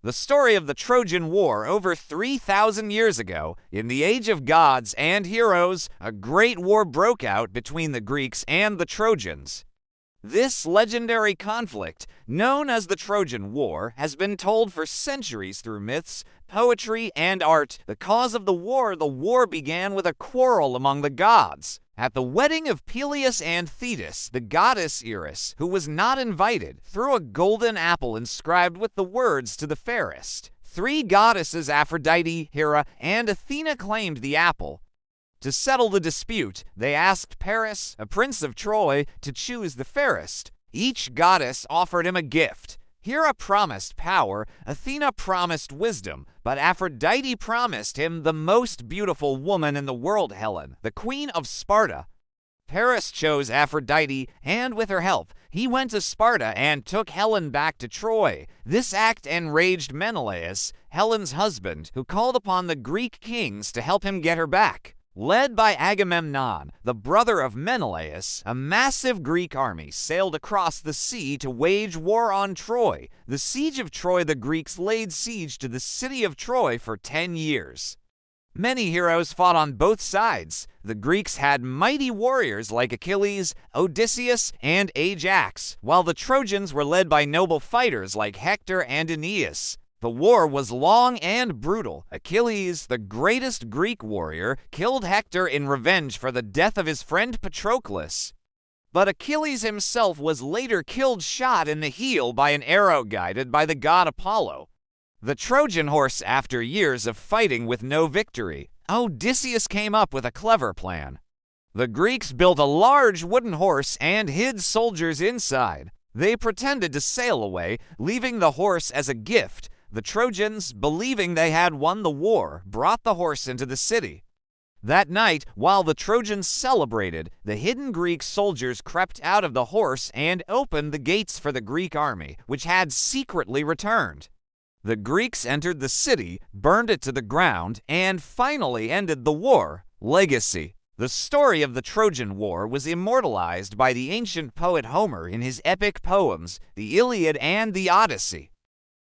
The story of the Trojan War over 3,000 years ago, in the age of gods and heroes, a great war broke out between the Greeks and the Trojans. This legendary conflict, known as the Trojan War, has been told for centuries through myths, poetry, and art. The cause of the war began with a quarrel among the gods. At the wedding of Peleus and Thetis, the goddess Eris, who was not invited, threw a golden apple inscribed with the words to the fairest. Three goddesses, Aphrodite, Hera, and Athena, claimed the apple. To settle the dispute, they asked Paris, a prince of Troy, to choose the fairest. Each goddess offered him a gift. Hera promised power, Athena promised wisdom, but Aphrodite promised him the most beautiful woman in the world, Helen, the queen of Sparta. Paris chose Aphrodite, and with her help, he went to Sparta and took Helen back to Troy. This act enraged Menelaus, Helen's husband, who called upon the Greek kings to help him get her back. Led by Agamemnon, the brother of Menelaus, a massive Greek army sailed across the sea to wage war on Troy. The siege of Troy, the Greeks laid siege to the city of Troy for 10 years. Many heroes fought on both sides. The Greeks had mighty warriors like Achilles, Odysseus, and Ajax, while the Trojans were led by noble fighters like Hector and Aeneas. The war was long and brutal. Achilles, the greatest Greek warrior, killed Hector in revenge for the death of his friend Patroclus. But Achilles himself was later killed shot in the heel by an arrow guided by the god Apollo. The Trojan horse, after years of fighting with no victory, Odysseus came up with a clever plan. The Greeks built a large wooden horse and hid soldiers inside. They pretended to sail away, leaving the horse as a gift. The Trojans, believing they had won the war, brought the horse into the city. That night, while the Trojans celebrated, the hidden Greek soldiers crept out of the horse and opened the gates for the Greek army, which had secretly returned. The Greeks entered the city, burned it to the ground, and finally ended the war. Legacy. The story of the Trojan War was immortalized by the ancient poet Homer in his epic poems, the Iliad and the Odyssey.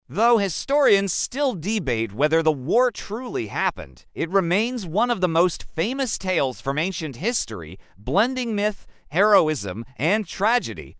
Though historians still debate whether the war truly happened, it remains one of the most famous tales from ancient history, blending myth, heroism, and tragedy.